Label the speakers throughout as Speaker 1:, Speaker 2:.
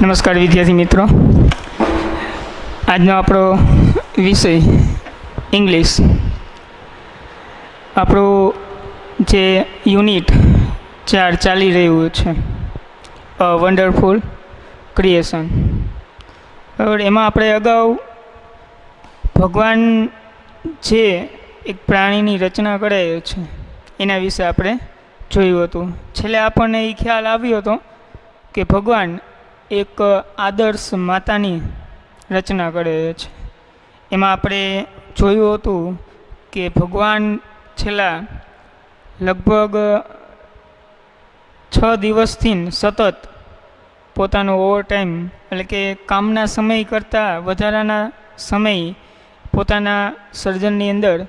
Speaker 1: નમસ્કાર વિદ્યાર્થી મિત્રો, આજનો આપણો વિષય ઇંગ્લિશ. આપણું જે યુનિટ 4 ચાલી રહ્યું છે, અ વન્ડરફુલ ક્રિએશન. બરાબર, એમાં આપણે અગાઉ ભગવાન જે એક પ્રાણીની રચના કરાયો છે એના વિશે આપણે જોયું હતું. છેલ્લે આપણને એ ખ્યાલ આવ્યો હતો કે ભગવાન એક આદર્શ માતાની રચના કરે છે. એમાં આપણે જોયું હતું કે ભગવાન છેલ્લા લગભગ 6 દિવસથી સતત પોતાનો ઓવરટાઈમ એટલે કે કામના સમય કરતાં વધારાના સમય પોતાના સર્જનની અંદર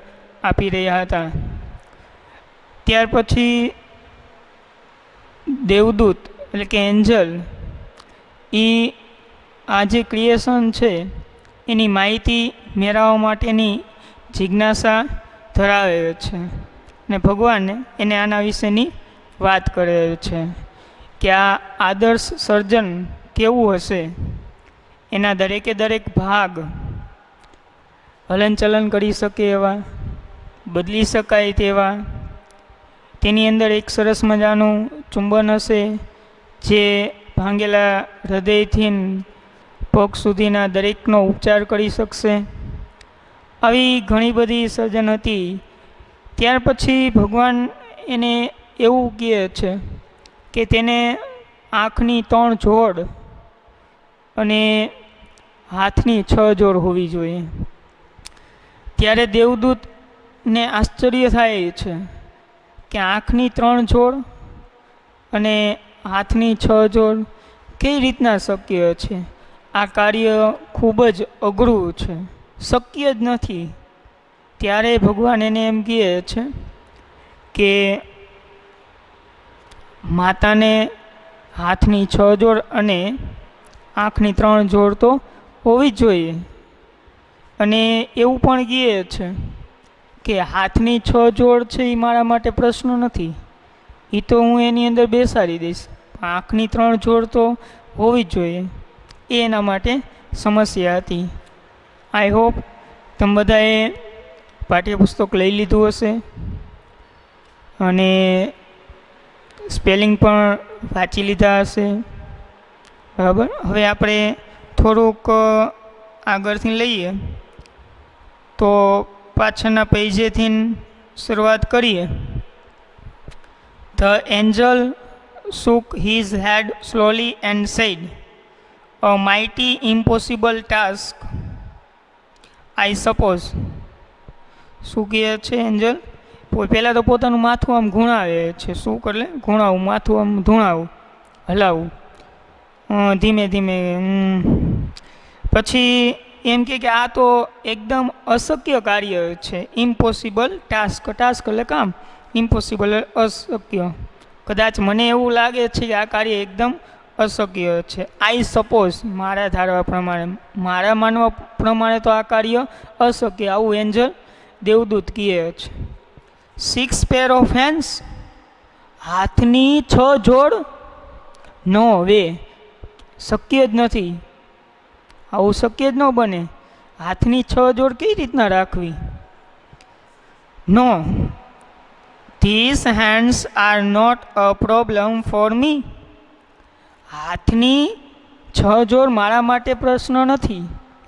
Speaker 1: આપી રહ્યા હતા. ત્યાર પછી દેવદૂત એટલે કે એન્જલ એ આ જે ક્રિએશન છે એની માહિતી મેળવવા માટેની જિજ્ઞાસા ધરાવે છે અને ભગવાન એને આના વિશેની વાત કરે છે કે આ આદર્શ સર્જન કેવું હશે. એના દરેકે દરેક ભાગ હલનચલન કરી શકે એવા, બદલી શકાય તેવા, તેની અંદર એક સરસ મજાનું ચુંબન હશે જે ભાંગેલા હૃદયથી પગ સુધીના દરેકનો ઉપચાર કરી શકશે. આવી ઘણી બધી સર્જન હતી. ત્યાર પછી ભગવાન એને એવું કહે છે કે તેને આંખની 3 જોડ અને હાથની 6 જોડ હોવી જોઈએ. ત્યારે દેવદૂતને આશ્ચર્ય થાય છે કે આંખની 3 જોડ અને હાથની 6 જોડ કઈ રીતના શક્ય છે. આ કાર્ય ખૂબ જ અઘરું છે, શક્ય જ નથી. ત્યારે ભગવાન એને એમ કહે છે કે માતાને હાથની 6 જોડ અને આંખની 3 જોડ તો હોવી જ જોઈએ. અને એવું પણ કહે છે કે હાથની 6 જોડ છે એ મારા માટે પ્રશ્ન નથી, એ તો હું એની અંદર બેસાડી દઈશ. આંખની 3 જોડ તો હોવી જ જોઈએ, એ એના માટે સમસ્યા હતી. આઈ હોપ તમે બધાએ પાઠ્યપુસ્તક લઈ લીધું હશે અને સ્પેલિંગ પણ વાંચી લીધા હશે. બરાબર, હવે આપણે થોડુંક આગળથી લઈએ તો પાછળના પેજેથી શરૂઆત કરીએ. The Angel shook his head slowly and said, "A mighty impossible task, I suppose." શું કહે છે એન્જલ? પહેલાં તો પોતાનું માથું આમ ઘૂણાવે છે. શું કરે? ઘૂણાવું, માથું આમ ધૂણાવું, હલાવું ધીમે ધીમે. પછી એમ કે આ તો એકદમ અશક્ય કાર્ય છે. ઇમ્પોસિબલ ટાસ્ક, ટાસ્ક એટલે કામ, ઇમ્પોસિબલ અશક્ય. કદાચ મને એવું લાગે છે કે આ કાર્ય એકદમ અશક્ય છે. આઈ સપોઝ, મારા ધારવા પ્રમાણે, મારા માનવા પ્રમાણે તો આ કાર્ય અશક્ય, આવું એન્જલ દેવદૂત કહે છે. 6 પેર ઓફ હેન્ડ્સ, હાથની 6 જોડ? નો વે, શક્ય જ નથી, આવું શક્ય જ ન બને. હાથની 6 જોડ કઈ રીતના રાખવી? No, this hands are not a problem for me. હાથની 6 જોડ મારા માટે પ્રશ્ન નથી,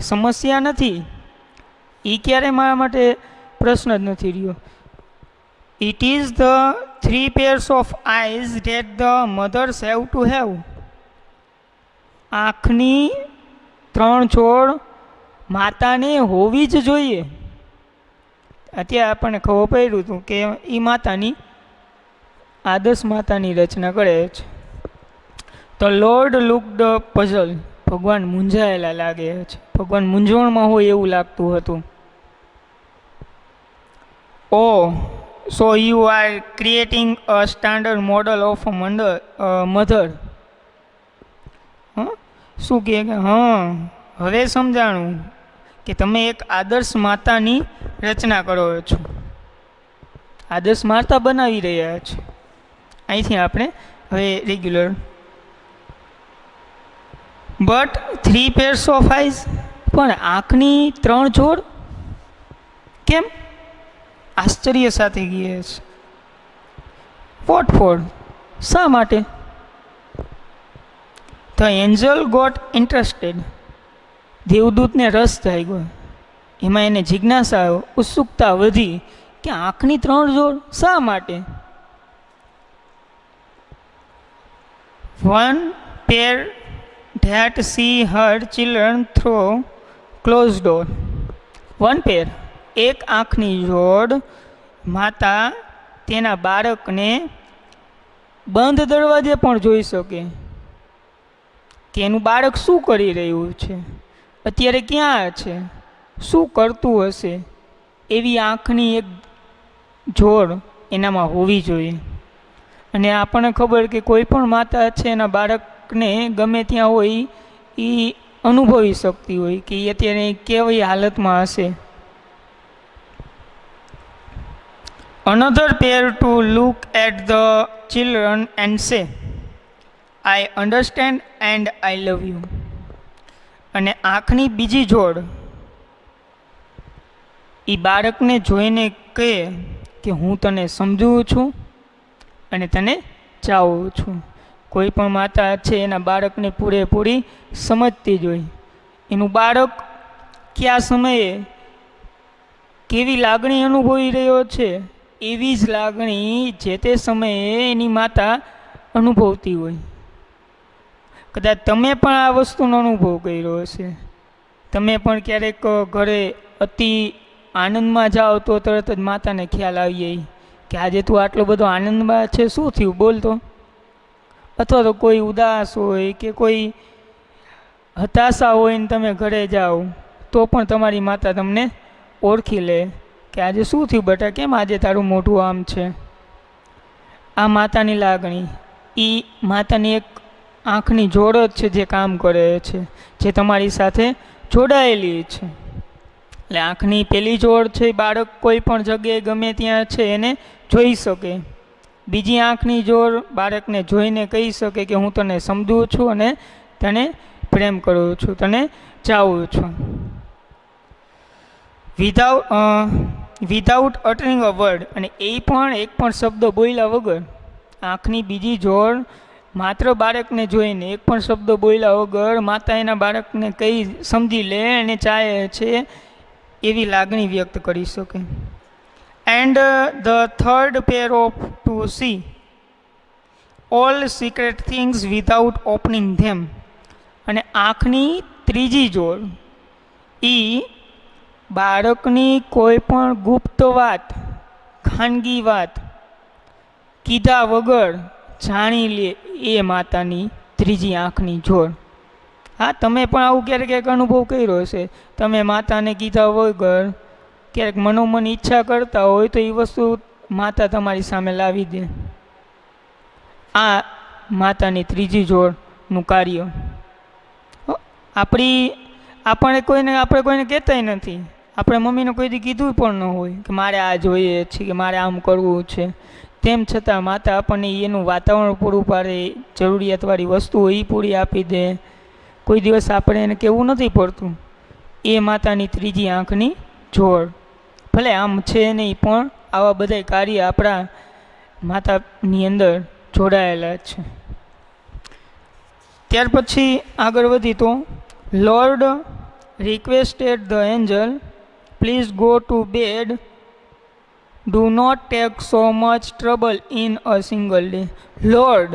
Speaker 1: સમસ્યા નથી. એ ક્યારે મારા માટે પ્રશ્ન જ નથી રહ્યો. It is the 3 pairs of eyes that the mothers have to have. આંખની 3 જોડ માતાને હોવી જ જોઈએ. અત્યારે આપણને ખબર પડ્યું હતું કે એ માતાની, આદર્શ માતાની રચના કરે છે. તો લોર્ડ લુકડ પઝલ, ભગવાન મૂંઝાયેલા લાગે છે. ભગવાન મૂંઝવણમાં હોય એવું લાગતું હતું. Oh so you are creating a standard model of mother. શું કહે કે હવે સમજાણું કે તમે એક આદર્શ માતાની રચના કરો છો, આદર્શ માતા બનાવી રહ્યા છો. અહીંથી આપણે હવે regular but 3 pairs of eyes, પણ આંખની 3 જોડ કેમ? આશ્ચર્ય સાથે કહે છે. What for? શા માટે? ધ એન્જલ ગોટ ઇન્ટરેસ્ટેડ, દેવદૂતને રસ થઈ ગયો. એમાં એને જિજ્ઞાસા, ઉત્સુકતા વધી કે આંખની 3 જોડ શા માટે? One pair that see her children through close door. One pair, એક આંખની જોડ માતા તેના બાળકને બંધ દરવાજે પણ જોઈ શકે કે એનું બાળક શું કરી રહ્યું છે, અત્યારે ક્યાં છે, શું કરતું હશે, એવી આંખની એક જોડ એનામાં હોવી જોઈએ. અને આપણને ખબર કે કોઈ પણ માતા છે એના બાળકને ગમે ત્યાં હોય એ અનુભવી શકતી હોય કે એ અત્યારે કેવી હાલતમાં હશે. Another pair to look at the children and say, I understand and I love you. અને આંખની બીજી જોડ એ બાળકને જોઈને કહે કે હું તને સમજું છું અને તને ચાહું છું. કોઈ પણ માતા છે એના બાળકને પૂરેપૂરી સમજતી જ હોય. એનું બાળક કયા સમયે કેવી લાગણી અનુભવી રહ્યો છે એવી જ લાગણી જે તે સમયે એની માતા અનુભવતી હોય. કદાચ તમે પણ આ વસ્તુનો અનુભવ કર્યો હશે. તમે પણ ક્યારેક ઘરે અતિ આનંદમાં જાઓ તો તરત જ માતાને ખ્યાલ આવી જાય કે આજે તું આટલો બધો આનંદમાં છે, શું થયું બોલતો. અથવા તો કોઈ ઉદાસ હોય કે કોઈ હતાશા હોય ને તમે ઘરે જાઓ તો પણ તમારી માતા તમને ઓળખી લે કે આજે શું થયું બેટા, કેમ આજે તારું મોઢું આમ છે. આ માતાની લાગણી, એ માતાની એક આંખની જોડ જ છે જે કામ કરે છે, જે તમારી સાથે જોડાયેલી છે. એટલે આંખની પેલી જોડ છે બાળક કોઈ પણ જગ્યાએ ગમે ત્યાં છે એને જોઈ શકે. બીજી આંખની જોડ બાળકને જોઈને કહી શકે કે હું તને સમજું છું અને તને પ્રેમ કરું છું, તને ચાહું છું. વિધાઉટ અટરિંગ અ વર્ડ, અને એ પણ એક પણ શબ્દ બોલ્યા વગર આંખની બીજી જોડ માત્ર બાળકને જોઈને એક પણ શબ્દ બોલ્યા વગર માતા એના બાળકને કઈ સમજી લે અને ચાહે છે એવી લાગણી વ્યક્ત કરી શકે. And the third pair of to see all secret things without opening them, અને આંખની ત્રીજી જોડ એ બાળકની કોઈ પણ ગુપ્ત વાત, ખાનગી વાત કીધા વગર જાણી લે એ માતાની ત્રીજી આંખની જોડ. હા, તમે પણ આવું ક્યારેક ક્યારેક અનુભવ કર્યો હશે. તમે માતાને કીધા વગર ક્યારેક મનોમન ઈચ્છા કરતા હોય તો એ વસ્તુ માતા તમારી સામે લાવી દે. આ માતાની ત્રીજી જોડનું કાર્ય. આપણે કોઈને કહેતાય નથી. આપણે મમ્મીને કોઈ દી કીધું પણ ન હોય કે મારે આ જોઈએ છે કે મારે આમ કરવું છે. તેમ છતાં માતા આપણને એનું વાતાવરણ પૂરું પાડે, જરૂરિયાતવાળી વસ્તુઓ એ પૂરી આપી દે. કોઈ દિવસ આપણે એને કહેવું નથી પડતું. એ માતાની ત્રીજી આંખની જોડ. ભલે આમ છે નહીં પણ આવા બધા કાર્ય આપણા માતાની અંદર જોડાયેલા છે. ત્યાર પછી આગળ વધી તો lord requested the angel, please go to bed, do not take so much trouble in a single day. Lord,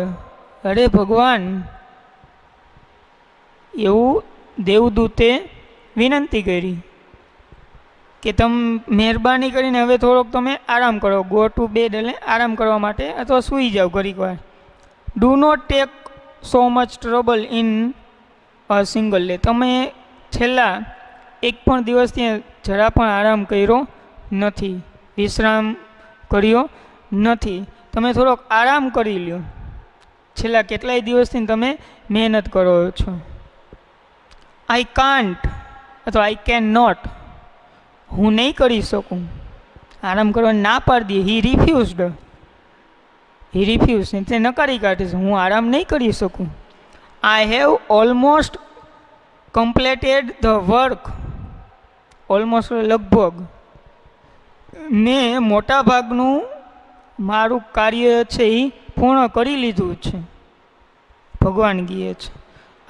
Speaker 1: અરે ભગવાન, એવું દેવદૂતે વિનંતી કરી કે તમે મહેરબાની કરીને હવે થોડોક તમે આરામ કરો. ગો ટુ બેડ એટલે આરામ કરવા માટે અથવા સૂઈ જાઓ ઘડીક વાર. Do not take so much trouble in a single day, તમે છેલ્લા એક પણ દિવસ ત્યાં જરા પણ આરામ કર્યો નથી, વિશ્રામ કર્યો નથી. તમે થોડોક આરામ કરી લ્યો. છેલ્લા કેટલાય દિવસથી તમે મહેનત કરો છો. આઈ કાન્ટ અથવા આઈ કેન નોટ, હું નહીં કરી શકું. આરામ કરવાની ના પાડી દે. હી રિફ્યુઝ, તે નકારી કાઢે છે. હું આરામ નહીં કરી શકું. I have almost completed the work, almost લગભગ મેં મોટા ભાગનું મારું કાર્ય છે એ પૂર્ણ કરી લીધું છે. ભગવાન કહે છે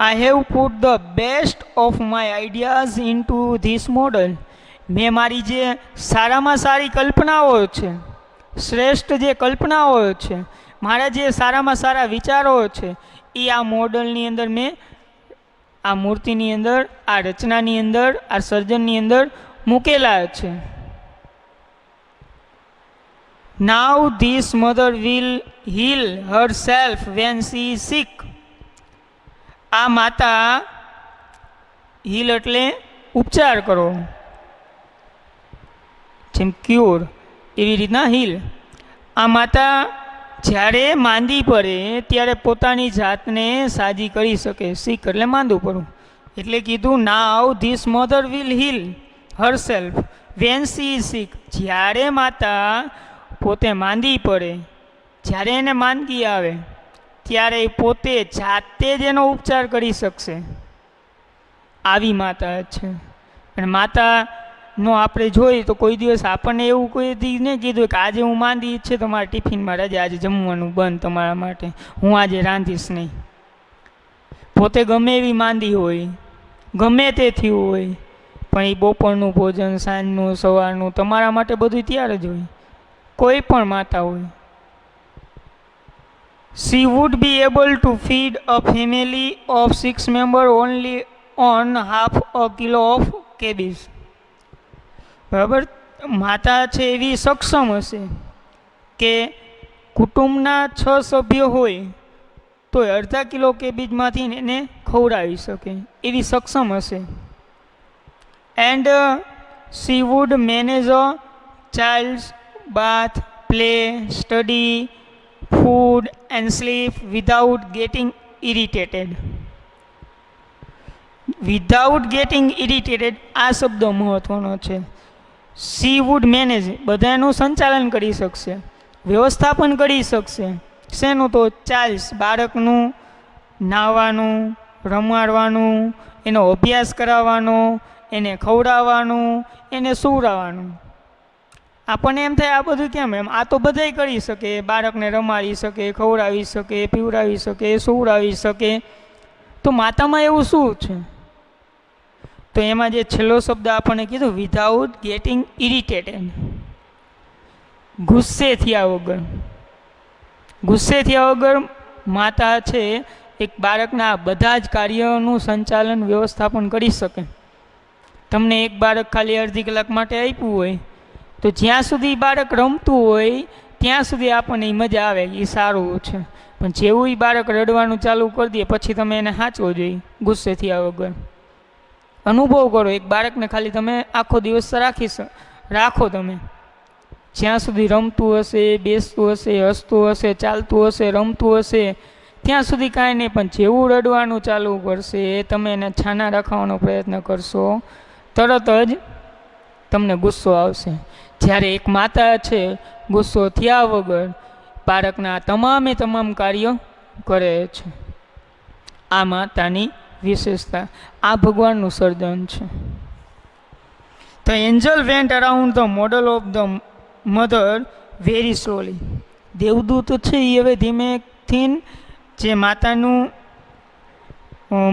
Speaker 1: I have put the best of my ideas in two this model. મેં મારી જે સારામાં સારી કલ્પનાઓ છે, શ્રેષ્ઠ જે કલ્પનાઓ છે, મારા જે સારામાં સારા વિચારો છે એ આ મોડલની અંદર મેં આ મૂર્તિની અંદર, આ રચનાની અંદર, આ સર્જનની અંદર મૂકેલા છે. Now this mother will heal herself when she is sick. આ માતા, હીલ એટલે ઉપચાર કરો, જેમ ક્યોર એવી રીતના હીલ. આ માતા જ્યારે માંદી પડે ત્યારે પોતાની જાતને સાજી કરી શકે. સિક એટલે માંદું પડવું. એટલે કીધું now this mother will heal herself when she is sick. જ્યારે માતા પોતે માંદી પડે, જ્યારે એને માંદગી આવે ત્યારે એ પોતે જાતે જ એનો ઉપચાર કરી શકશે. આવી માતા છે. અને માતાનો આપણે જોઈએ તો કોઈ દિવસ આપણને એવું કોઈ દી નહીં કીધું કે આજે હું માંદી છે તો મારા ટિફિનમાં રજા, આજે જમવાનું બંધ તમારા માટે, હું આજે રાંધીશ નહીં. પોતે ગમે એવી માંદી હોય, ગમે તે થયું હોય, પણ એ બપોરનું ભોજન, સાંજનું, સવારનું તમારા માટે બધું ત્યારે જ હોય. કોઈ પણ માતા હોય. She would be able to feed a family of 6 members only on half a kilo of cabbage. બરાબર, માતા છે એવી સક્ષમ હશે કે કુટુંબના 6 સભ્યો હોય તો અડધા કિલો કેબીજમાંથી એને ખવડાવી શકે, એવી સક્ષમ હશે. And she would manage a child's bath, play, study, food and sleep without getting irritated. Without getting irritated આ શબ્દ મહત્વનો છે. she would manage બધાનું સંચાલન કરી શકશે, વ્યવસ્થાપન કરી શકશે. શેનું? તો ચાલ્સ, બાળકનું નાહવાનું, રમાડવાનું, એનો અભ્યાસ કરાવવાનો, એને ખવડાવવાનું, એને સુવડાવવાનું. આપણને એમ થાય આ બધું કેમ એમ, આ તો બધાય કરી શકે. બાળકને રમાડી શકે, ખવડાવી શકે, પીવડાવી શકે, સુવડાવી શકે. તો માતામાં એવું શું છે? તો એમાં જે છેલ્લો શબ્દ આપણને કીધું, વિધાઉટ ગેટિંગ ઇરિટેટેડ, ગુસ્સે થયા વગર. ગુસ્સે થયા વગર માતા છે એક બાળકના બધા જ કાર્યનું સંચાલન, વ્યવસ્થાપન કરી શકે. તમને એક બાળક ખાલી અડધી કલાક માટે આપ્યું હોય તો જ્યાં સુધી બાળક રમતું હોય ત્યાં સુધી આપણને મજા આવે, એ સારું છે. પણ જેવું એ બાળક રડવાનું ચાલુ કરી દે પછી તમે એને સાચવો જોઈએ ગુસ્સે થયા વગર. અનુભવ કરો, એક બાળકને ખાલી તમે આખો દિવસ રાખો તમે, જ્યાં સુધી રમતું હશે, બેસતું હશે, હસતું હશે, ચાલતું હશે, રમતું હશે, ત્યાં સુધી કાંઈ નહીં. પણ જેવું રડવાનું ચાલુ કરશે, તમે એને છાના રાખવાનો પ્રયત્ન કરશો, તરત જ તમને ગુસ્સો આવશે. જ્યારે એક માતા છે ગુસ્સો થયા વગર બાળકના તમામે તમામ કાર્ય કરે છે. આ માતાની વિશેષતા, આ ભગવાનનું સર્જન છે. The angel went around the model of the mother very slowly. દેવદૂત છે એ હવે ધીમેથી જે માતાનું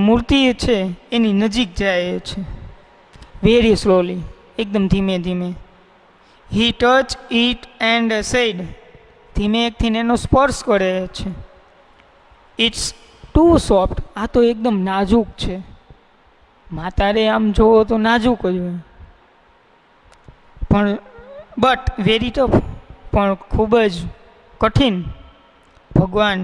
Speaker 1: મૂર્તિ છે એની નજીક જાય છે. વેરી સ્લોલી, એકદમ ધીમે ધીમે. હી ટચ ઇટ એન્ડ સેડ, ધીમેથી એનો સ્પર્શ કરે છે. ઇટ્સ ટુ સોફ્ટ, આ તો એકદમ નાજુક છે. માતારે આમ જોવો તો નાજુક જ હોય, પણ બટ વેરી ટફ, પણ ખૂબ જ કઠિન. ભગવાન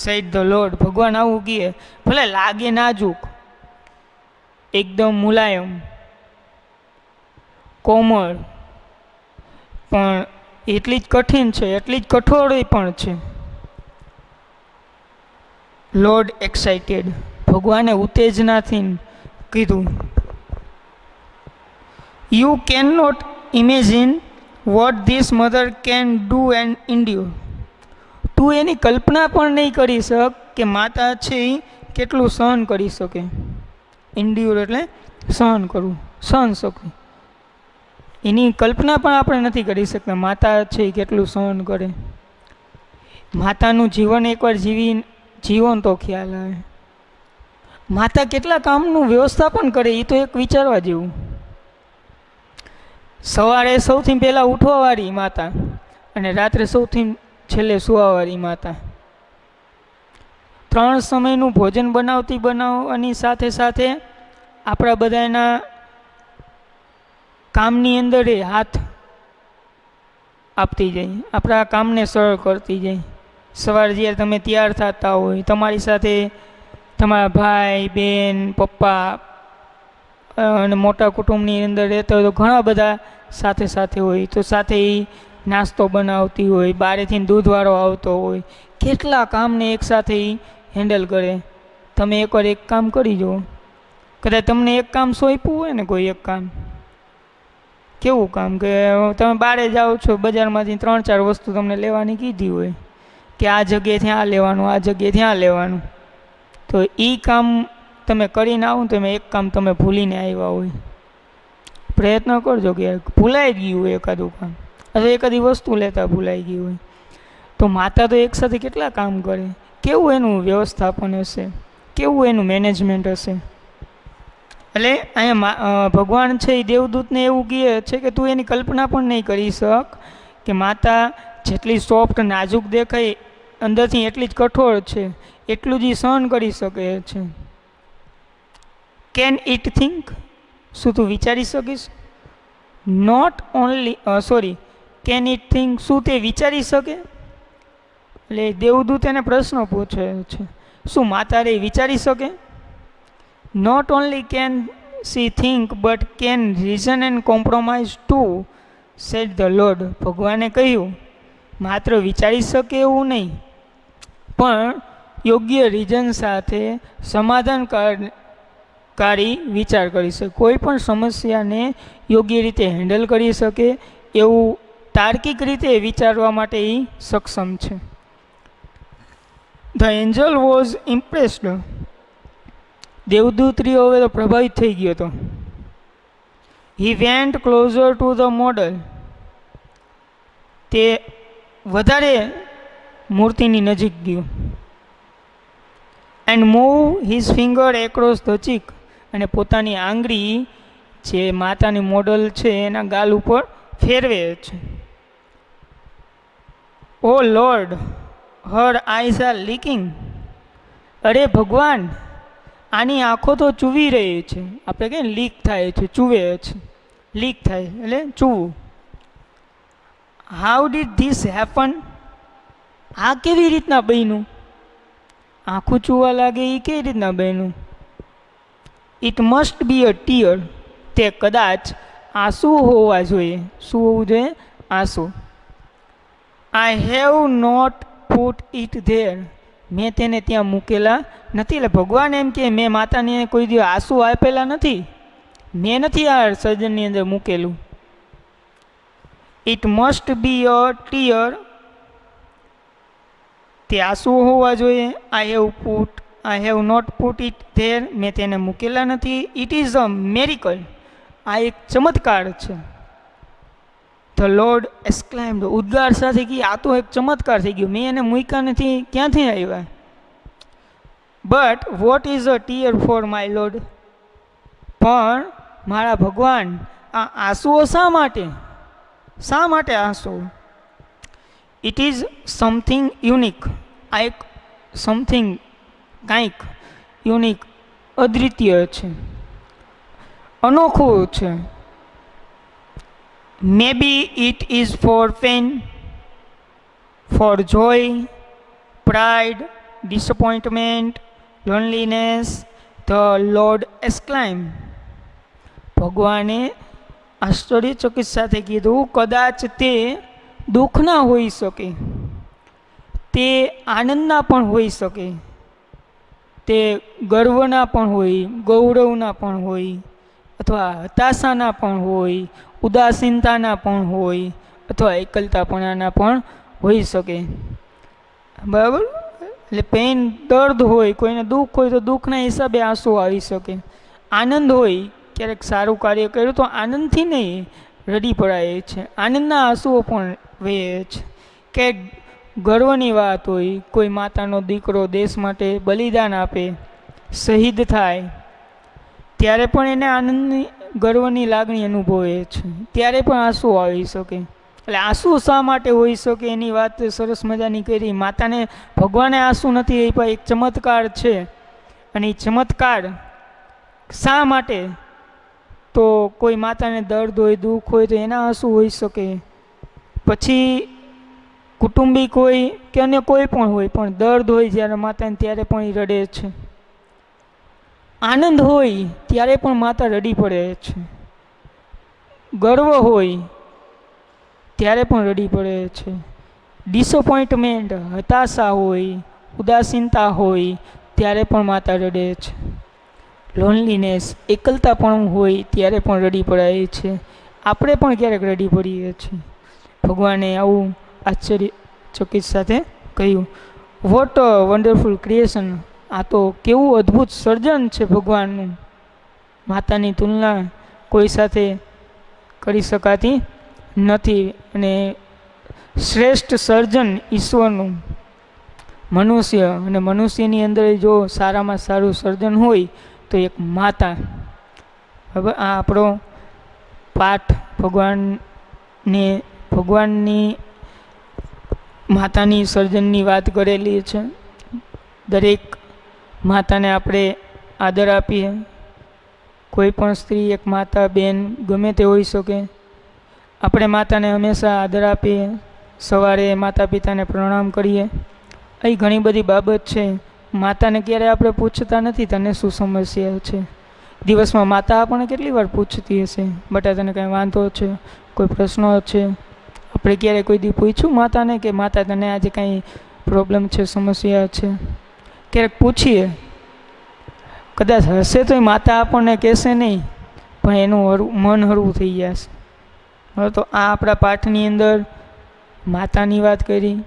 Speaker 1: સેડ ધ લોર્ડ, ભગવાન આવું કહે, ભલે લાગે નાજુક, એકદમ મુલાયમ, કોમળ, પણ એટલી જ કઠિન છે, એટલી જ કઠોર પણ છે. લોર્ડ એક્સાઇટેડ, ભગવાને ઉત્તેજનાથી કીધું. You can not imagine what this mother can do and endure. તું એની કલ્પના પણ નહીં કરી શક કે માતા છે એ કેટલું સહન કરી શકે. એન્ડ્યોર એટલે સહન કરવું, સહન શક્તિ. એની કલ્પના પણ આપણે નથી કરી શકતા. માતા છે એ કેટલું સહન કરે. માતાનું જીવન એકવાર જીવો તો ખ્યાલ આવે. માતા કેટલા કામનું વ્યવસ્થાપન કરે એ તો એક વિચારવા જેવું. સવારે સૌથી પહેલાં ઉઠવાવાળી માતા અને રાત્રે સૌથી છેલ્લે સુવાવાળી માતા. 3 સમયનું ભોજન બનાવવાની સાથે સાથે આપણા બધાના કામની અંદર એ હાથ આપતી જાય, આપણા કામને સરળ કરતી જાય. સવારે જ્યારે તમે તૈયાર થતા હોય, તમારી સાથે તમારા ભાઈ બહેન પપ્પા અને મોટા કુટુંબની અંદર રહેતા હોય તો ઘણા બધા સાથે સાથે હોય, તો સાથે એ નાસ્તો બનાવતી હોય, બહારેથી દૂધવાળો આવતો હોય, કેટલા કામને એકસાથે એ હેન્ડલ કરે. તમે એકવાર એક કામ કરી જુઓ. કદાચ તમને એક કામ સોંપ્યું હોય ને, કોઈ એક કામ, કેવું કામ કે તમે બહારે જાઓ છો, બજારમાંથી 3-4 વસ્તુ તમને લેવાની કીધી હોય કે આ જગ્યાએથી આ લેવાનું, આ જગ્યાએથી આ લેવાનું, તો એ કામ તમે કરીને આવો તો એક કામ તમે ભૂલીને આવ્યા હોય. પ્રયત્ન કરજો કે ભૂલાઈ ગયું હોય એકાદું કામ, અથવા એકાદી વસ્તુ લેતા ભૂલાઈ ગયું હોય. તો માતા તો એકસાથે કેટલા કામ કરે, કેવું એનું વ્યવસ્થાપન હશે, કેવું એનું મેનેજમેન્ટ હશે. એટલે અહીંયા ભગવાન છે એ દેવદૂતને એવું કહે છે કે તું એની કલ્પના પણ નહીં કરી શક કે માતા જેટલી સોફ્ટ નાજુક દેખાય અંદરથી એટલી જ કઠોર છે, એટલું જ સહન કરી શકે છે. કેન ઇટ થિંક, શું તું વિચારી શકીશ? Not only can it think, શું તે વિચારી શકે? એટલે દેવદૂત એને પ્રશ્ન પૂછે છે, શું માતા રે વિચારી શકે? Not only can she think but can reason and compromise too, said the lord. ભગવાને કહ્યું માત્ર વિચારી શકે એવું નહીં, પણ યોગ્ય રીઝન સાથે સમાધાનકારી વિચાર કરી શકે, કોઈ પણ સમસ્યાને યોગ્ય રીતે હેન્ડલ કરી શકે એવું તાર્કિક રીતે વિચારવા માટે એ સક્ષમ છે. The angel was impressed. દેવદૂત રહ્યો હવે તો પ્રભાવિત થઈ ગયો હતો. He went closer to the model. તે વધારે મૂર્તિની નજીક ગયો. And move his finger across the cheek. અને પોતાની આંગળી જે માતાની મોડલ છે એના ગાલ ઉપર ફેરવે છે. Oh lord, her eyes are leaking. અરે ભગવાન, આની આંખો તો ચૂવી રહી છે. આપણે કહીએ લીક થાય છે, ચૂવે છે, લીક થાય એટલે ચૂવું. How did this happen? આ કેવી રીતના બન્યું? આંખું ચૂવા લાગે એ કેવી રીતના બન્યું? It must be a tear. તે કદાચ આંસુ હોવા જોઈએ. શું હોવું જોઈએ? આંસુ. I have not put it there. મેં તેને ત્યાં મૂકેલા નથી. એટલે ભગવાન એમ કે મેં માતાને કોઈ દિવસ આંસુ આપેલા નથી, મેં નથી આ સર્જનની અંદર મૂકેલું. It must be a tear. તે આંસુ હોવા જોઈએ. I have not put it there. મેં તેને મૂકેલા નથી. It is a miracle. આ એક ચમત્કાર છે. The lord એક્સક્લાઇમ્ડ. ઉદ્ગાર સાથે કે આ તો એક ચમત્કાર થઈ ગયો, મેં એને મૂક્યા નથી, ક્યાંથી આવ્યા? But what is a tear for my lord. પણ મારા ભગવાન, આ આંસુઓ શા માટે? શા માટે આંસુ? It is something unique. આ એક સમથિંગ, કાંઈક યુનિક, અદ્વિતીય છે, અનોખું છે. Maybe it is for pain, for joy, pride, disappointment, loneliness. The Lord exclaimed. ભગવાને આશ્ચર્યચકિત સાથે કીધું, કદાચ તે દુઃખના હોઈ શકે, તે આનંદના પણ હોઈ શકે, તે ગર્વના પણ હોય, ગૌરવના પણ હોય, અથવા હતાશાના પણ હોય, ઉદાસીનતાના પણ હોય, અથવા એકલતાપણાના પણ હોઈ શકે. બરાબર? એટલે પેઇન, દર્દ હોય, કોઈને દુઃખ હોય તો દુઃખના હિસાબે આંસુ આવી શકે. આનંદ હોય, ક્યારેક સારું કાર્ય કર્યું તો આનંદથી નહીં રડી પડાય છે, આનંદના આંસુઓ પણ વહે છે. કે ગર્વની વાત હોય, કોઈ માતાનો દીકરો દેશ માટે બલિદાન આપે, શહીદ થાય, ત્યારે પણ એને આનંદની ગર્વની લાગણી અનુભવે છે, ત્યારે પણ આંસુ આવી શકે. એટલે આંસુ શા માટે હોઈ શકે એની વાત સરસ મજાની કરી. માતાને ભગવાને આંસુ નથી આપ્યા, એક ચમત્કાર છે. અને એ ચમત્કાર શા માટે? તો કોઈ માતાને દર્દ હોય, દુઃખ હોય તો એના આંસુ હોઈ શકે. પછી કુટુંબિક હોય કે અન્ય કોઈ પણ હોય, પણ દર્દ હોય જ્યારે માતાને ત્યારે પણ એ રડે છે. આનંદ હોય ત્યારે પણ માતા રડી પડે છે. ગર્વ હોય ત્યારે પણ રડી પડે છે. ડિસઅપોઇન્ટમેન્ટ, હતાશા હોય, ઉદાસીનતા હોય ત્યારે પણ માતા રડે છે. લોનલીનેસ, એકલતાપણું હોય ત્યારે પણ રડી પડાય છે. આપણે પણ ક્યારેક રડી પડીએ છીએ. ભગવાને આવું આશ્ચર્યચકિત સાથે કહ્યું. What a wonderful creation! આ તો કેવું અદ્ભુત સર્જન છે ભગવાનનું. માતાની તુલના કોઈ સાથે કરી શકાતી નથી. અને શ્રેષ્ઠ સર્જન ઈશ્વરનું મનુષ્ય, અને મનુષ્યની અંદર જો સારામાં સારું સર્જન હોય તો એક માતા. હવે આ આપણો પાઠ ભગવાનની માતાની સર્જનની વાત કરેલી છે. દરેક માતાને આપણે આદર આપીએ. કોઈ પણ સ્ત્રી એક માતા, બેન ગમે તે હોઈ શકે. આપણે માતાને હંમેશા આદર આપીએ. સવારે માતા પિતાને પ્રણામ કરીએ. અહીં ઘણી બધી બાબત છે. માતાને ક્યારે આપણે પૂછતા નથી તને શું સમસ્યા છે. દિવસમાં માતા આપણને કેટલી વાર પૂછતી હશે, બટા તને કાંઈ વાંધો છે, કોઈ પ્રશ્નો છે? આપણે ક્યારે કોઈ દી પૂછ્યું માતાને કે માતા તને આજે કાંઈ પ્રોબ્લેમ છે, સમસ્યા છે? ક્યારેક પૂછીએ. કદાચ હશે તો માતા આપણને કહેશે નહીં, પણ એનું મન હળવું થઈ જશે. હવે તો આ આપણા પાઠની અંદર માતાની વાત કરી.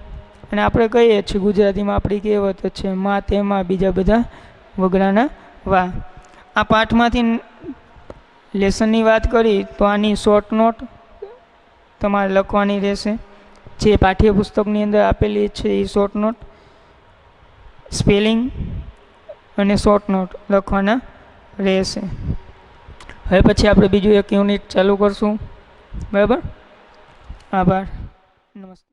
Speaker 1: અને આપણે કહીએ છીએ ગુજરાતીમાં આપણી કહેવત છે, મા તેમાં બીજા બધા વગડાના વાહ. આ પાઠમાંથી લેસનની વાત કરી તો આની શોર્ટ નોટ તમારે લખવાની રહેશે. જે પાઠ્યપુસ્તકની અંદર આપેલી છે એ શોર્ટ નોટ, સ્પેલિંગ અને શોર્ટ નોટ લખવાના રહેશે. હવે પછી આપણે બીજું એક યુનિટ ચાલુ કરશું. બરાબર? આભાર. નમસ્તે.